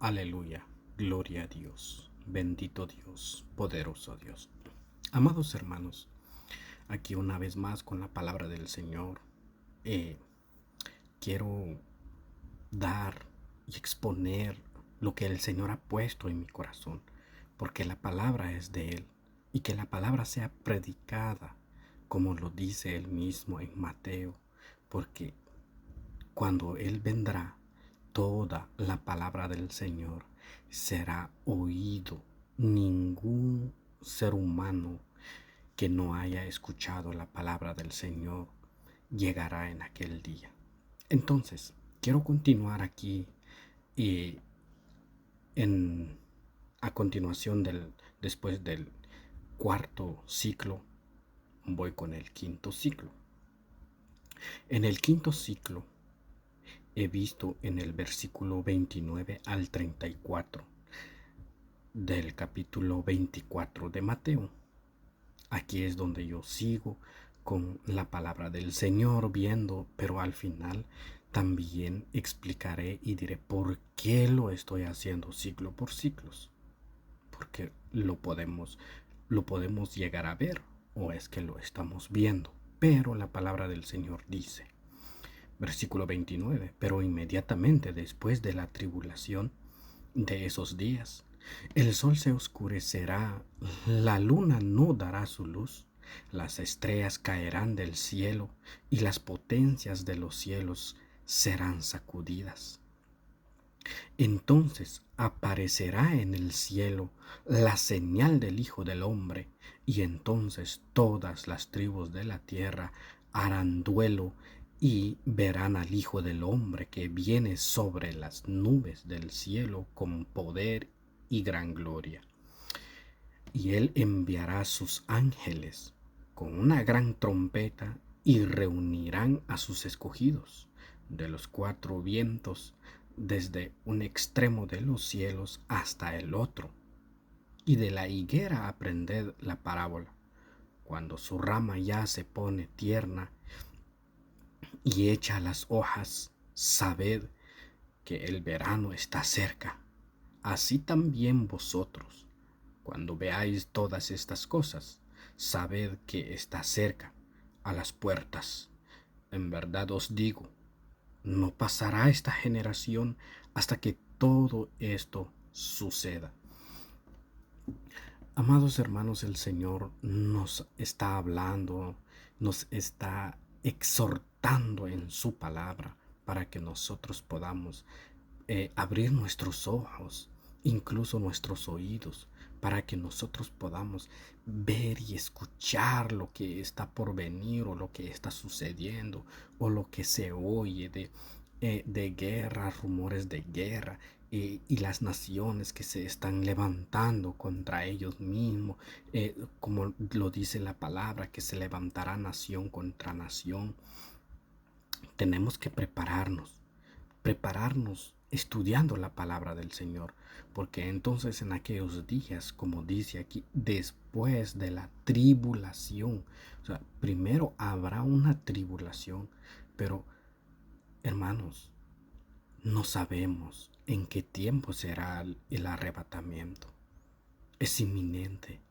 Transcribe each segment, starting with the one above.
Aleluya, gloria a Dios, bendito Dios, poderoso Dios. Amados hermanos, aquí una vez más con la palabra del Señor, quiero dar y exponer lo que el Señor ha puesto en mi corazón, porque la palabra es de Él, y que la palabra sea predicada, como lo dice Él mismo en Mateo, porque cuando Él vendrá, toda la palabra del Señor será oído. Ningún ser humano que no haya escuchado la palabra del Señor llegará en aquel día. Entonces, quiero continuar aquí y a continuación después del cuarto ciclo, voy con el quinto ciclo. En el quinto ciclo he visto en el versículo 29 al 34 del capítulo 24 de Mateo. Aquí es donde yo sigo con la palabra del Señor viendo, pero al final también explicaré y diré por qué lo estoy haciendo ciclo por ciclos. Porque lo podemos llegar a ver, o es que lo estamos viendo. Pero la palabra del Señor dice, versículo 29, pero inmediatamente después de la tribulación de esos días, el sol se oscurecerá, la luna no dará su luz, las estrellas caerán del cielo y las potencias de los cielos serán sacudidas. Entonces aparecerá en el cielo la señal del Hijo del Hombre, y entonces todas las tribus de la tierra harán duelo y verán al Hijo del Hombre que viene sobre las nubes del cielo con poder y gran gloria. Y él enviará sus ángeles con una gran trompeta y reunirán a sus escogidos de los cuatro vientos, desde un extremo de los cielos hasta el otro. Y de la higuera aprended la parábola. Cuando su rama ya se pone tierna y echa las hojas, sabed que el verano está cerca. Así también vosotros, cuando veáis todas estas cosas, sabed que está cerca, a las puertas. En verdad os digo, no pasará esta generación hasta que todo esto suceda. Amados hermanos, el Señor nos está hablando, nos está exhortando en su palabra para que nosotros podamos abrir nuestros ojos, incluso nuestros oídos, para que nosotros podamos ver y escuchar lo que está por venir o lo que está sucediendo o lo que se oye de guerra, rumores de guerra y las naciones que se están levantando contra ellos mismos, como lo dice la palabra, que se levantará nación contra nación. Tenemos que prepararnos estudiando la palabra del Señor, porque entonces en aquellos días, como dice aquí, después de la tribulación, o sea, primero habrá una tribulación, pero hermanos, no sabemos en qué tiempo será el arrebatamiento. Es inminente,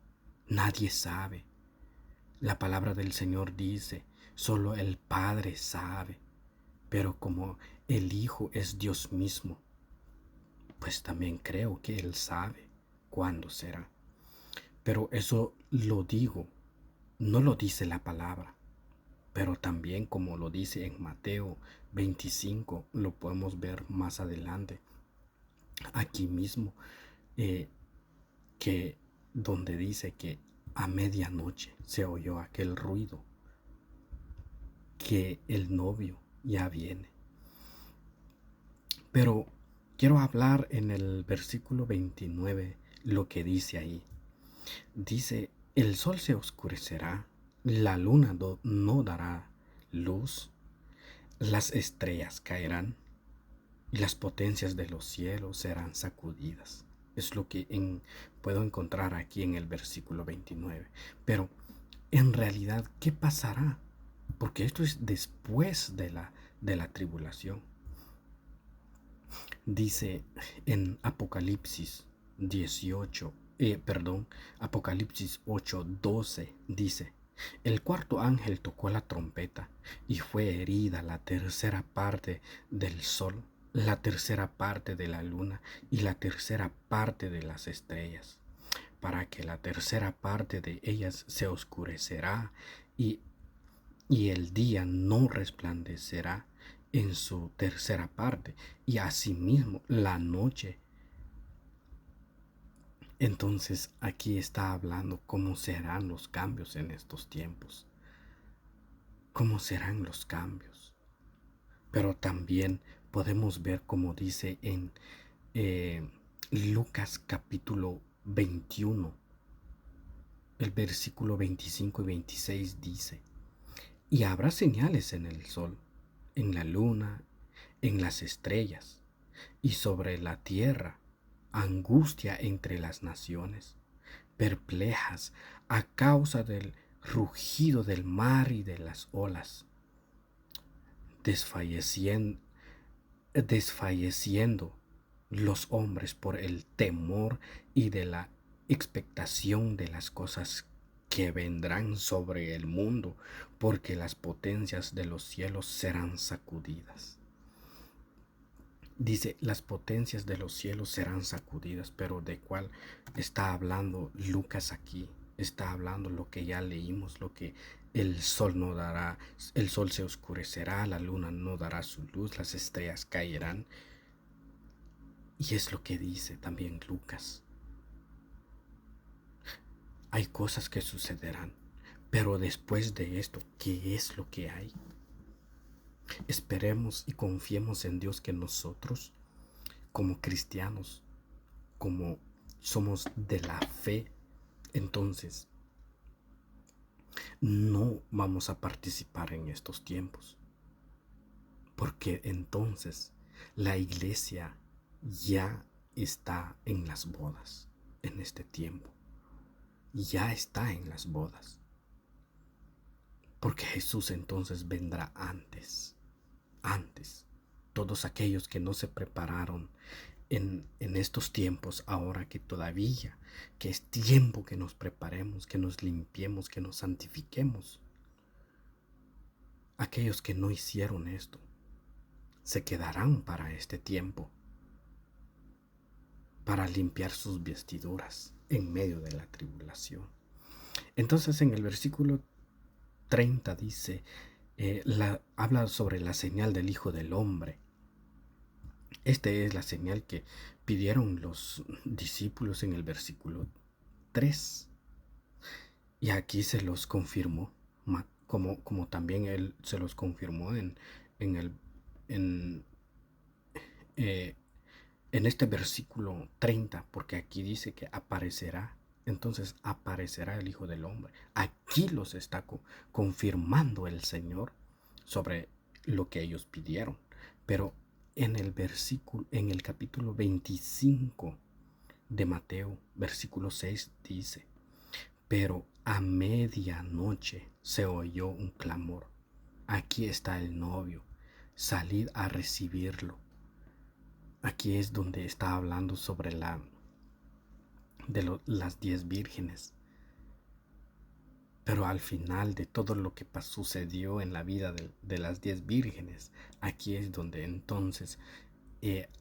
nadie sabe. La palabra del Señor dice, solo el Padre sabe. Pero como el Hijo es Dios mismo, pues también creo que Él sabe cuándo será. Pero eso lo digo, no lo dice la palabra, pero también como lo dice en Mateo 25, lo podemos ver más adelante, aquí mismo, que donde dice que a medianoche se oyó aquel ruido, que el novio ya viene. Pero quiero hablar en el versículo 29 lo que dice ahí. Dice, el sol se oscurecerá, la luna no dará luz, las estrellas caerán y las potencias de los cielos serán sacudidas. Es lo que puedo encontrar aquí en el versículo 29. Pero en realidad, ¿qué pasará? Porque esto es después de la tribulación. Dice en Apocalipsis 18, Apocalipsis 8:12 dice: el cuarto ángel tocó la trompeta y fue herida la tercera parte del sol, la tercera parte de la luna y la tercera parte de las estrellas, para que la tercera parte de ellas se oscurecerá y, y el día no resplandecerá en su tercera parte, y asimismo la noche. Entonces aquí está hablando cómo serán los cambios en estos tiempos, cómo serán los cambios. Pero también podemos ver, como dice en Lucas capítulo 21, el versículo 25 y 26 dice: y habrá señales en el sol, en la luna, en las estrellas, y sobre la tierra angustia entre las naciones, perplejas a causa del rugido del mar y de las olas, desfalleciendo los hombres por el temor y de la expectación de las cosas que vendrán sobre el mundo, porque las potencias de los cielos serán sacudidas. Dice, las potencias de los cielos serán sacudidas, pero ¿de cuál está hablando Lucas aquí? Está hablando lo que ya leímos, lo que el sol no dará, el sol se oscurecerá, la luna no dará su luz, las estrellas caerán. Y es lo que dice también Lucas. Hay cosas que sucederán, pero después de esto, ¿qué es lo que hay? Esperemos y confiemos en Dios que nosotros, como cristianos, como somos de la fe, entonces no vamos a participar en estos tiempos, porque entonces la iglesia ya está en las bodas en este tiempo, ya está en las bodas, porque Jesús entonces vendrá antes. Todos aquellos que no se prepararon en estos tiempos, ahora que todavía, que es tiempo que nos preparemos, que nos limpiemos, que nos santifiquemos. Aquellos que no hicieron esto, se quedarán para este tiempo, para limpiar sus vestiduras en medio de la tribulación. Entonces en el versículo 30 dice, habla sobre la señal del Hijo del Hombre. Esta es la señal que pidieron los discípulos en el versículo 3. Y aquí se los confirmó, como también él se los confirmó en este versículo 30, porque aquí dice que aparecerá. Entonces aparecerá el Hijo del Hombre. Aquí los está confirmando el Señor sobre lo que ellos pidieron. Pero en el capítulo 25 de Mateo, versículo 6 dice: pero a medianoche se oyó un clamor: aquí está el novio, salid a recibirlo. Aquí es donde está hablando sobre las 10 vírgenes. Pero al final de todo lo que sucedió en la vida de las 10 vírgenes, aquí es donde entonces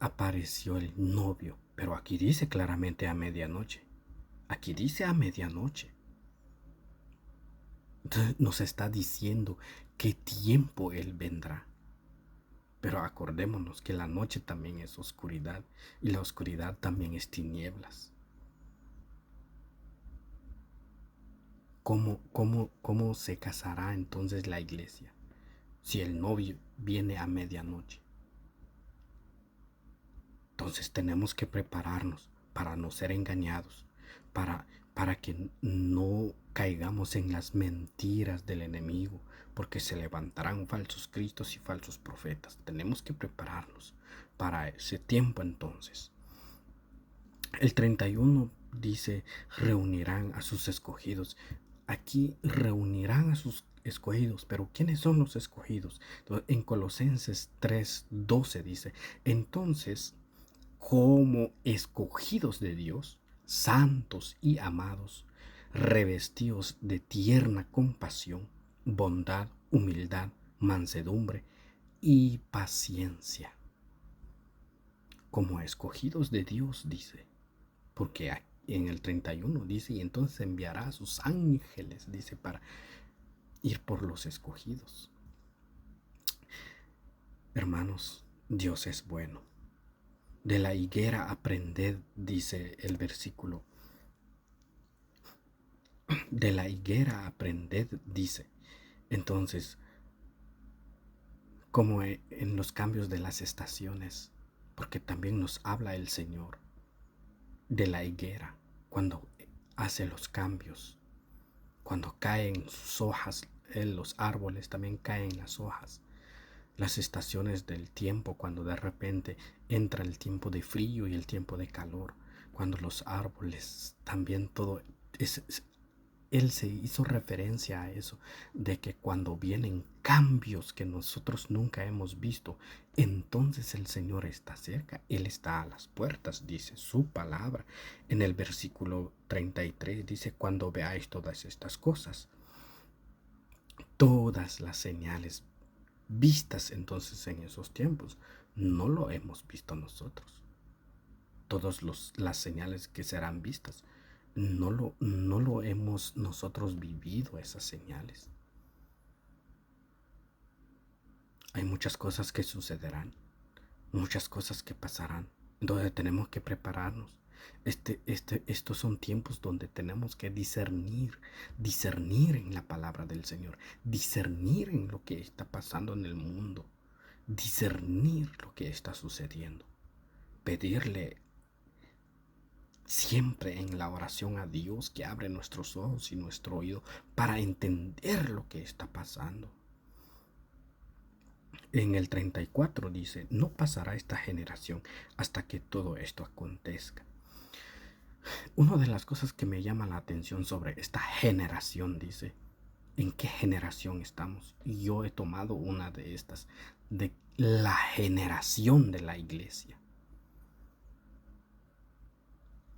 apareció el novio. Pero aquí dice claramente a medianoche. Aquí dice a medianoche. Entonces nos está diciendo qué tiempo Él vendrá. Pero acordémonos que la noche también es oscuridad y la oscuridad también es tinieblas. ¿Cómo se casará entonces la iglesia si el novio viene a medianoche? Entonces tenemos que prepararnos para no ser engañados, para que no caigamos en las mentiras del enemigo, porque se levantarán falsos cristos y falsos profetas. Tenemos que prepararnos para ese tiempo entonces. El 31 dice: reunirán a sus escogidos. Aquí reunirán escogidos. Pero ¿quiénes son los escogidos? Entonces, en Colosenses 3:12 dice, entonces, como escogidos de Dios, santos y amados, revestidos de tierna compasión, bondad, humildad, mansedumbre y paciencia. Como escogidos de Dios, dice, porque en el 31 dice, y entonces enviará a sus ángeles, dice, para ir por los escogidos. Hermanos, Dios es bueno. De la higuera aprended, dice el versículo. De la higuera aprended, dice. Entonces, como en los cambios de las estaciones, porque también nos habla el Señor de la higuera cuando hace los cambios, cuando caen sus hojas, en los árboles también caen las hojas. Las estaciones del tiempo, cuando de repente entra el tiempo de frío y el tiempo de calor, cuando los árboles también todo él se hizo referencia a eso, de que cuando vienen cambios que nosotros nunca hemos visto, entonces el Señor está cerca, Él está a las puertas, dice su palabra. En el versículo 33 dice, cuando veáis todas estas cosas, todas las señales vistas entonces en esos tiempos, no lo hemos visto nosotros. Todas las señales que serán vistas, no lo hemos nosotros vivido esas señales. Hay muchas cosas que sucederán, muchas cosas que pasarán, donde tenemos que prepararnos. Estos son tiempos donde tenemos que discernir en la palabra del Señor, discernir en lo que está pasando en el mundo, discernir lo que está sucediendo, pedirle siempre en la oración a Dios que abre nuestros ojos y nuestro oído para entender lo que está pasando. En el 34 dice, no pasará esta generación hasta que todo esto acontezca. Una de las cosas que me llama la atención sobre esta generación, dice, ¿en qué generación estamos? Y yo he tomado una de estas, de la generación de la iglesia.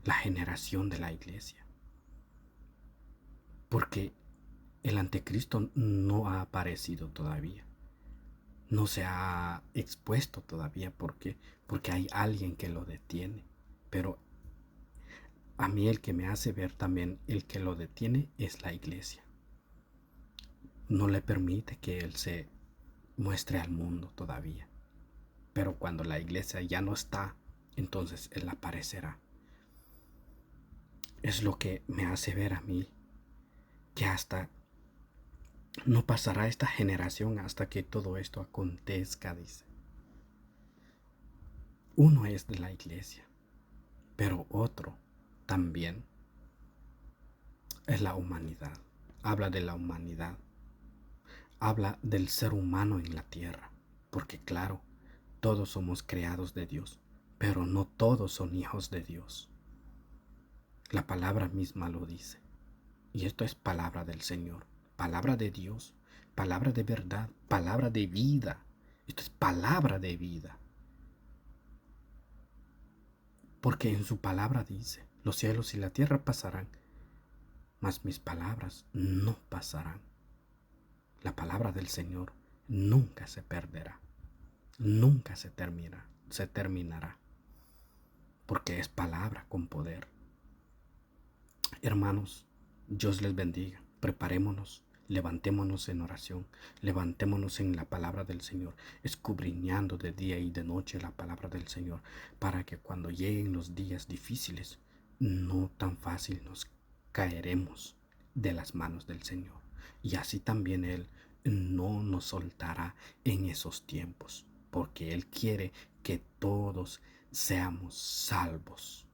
La generación de la iglesia. Porque el anticristo no ha aparecido todavía. No se ha expuesto todavía porque hay alguien que lo detiene. Pero a mí el que me hace ver también el que lo detiene es la iglesia. No le permite que él se muestre al mundo todavía. Pero cuando la iglesia ya no está, entonces él aparecerá. Es lo que me hace ver a mí que hasta no pasará esta generación hasta que todo esto acontezca, dice. Uno es de la iglesia, pero otro también es la humanidad. Habla de la humanidad. Habla del ser humano en la tierra. Porque claro, todos somos creados de Dios, pero no todos son hijos de Dios. La palabra misma lo dice. Y esto es palabra del Señor, palabra de Dios, palabra de verdad, palabra de vida. Esto es palabra de vida. Porque en su palabra dice, los cielos y la tierra pasarán, mas mis palabras no pasarán. La palabra del Señor nunca se perderá, nunca se terminará, porque es palabra con poder. Hermanos, Dios les bendiga. Preparémonos, levantémonos en oración, levantémonos en la palabra del Señor, escudriñando de día y de noche la palabra del Señor, para que cuando lleguen los días difíciles, no tan fácil nos caeremos de las manos del Señor. Y así también Él no nos soltará en esos tiempos, porque Él quiere que todos seamos salvos.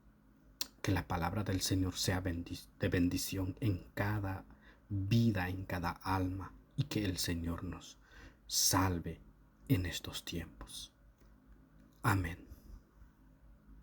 Que la palabra del Señor sea de bendición en cada vida, en cada alma, y que el Señor nos salve en estos tiempos. Amén.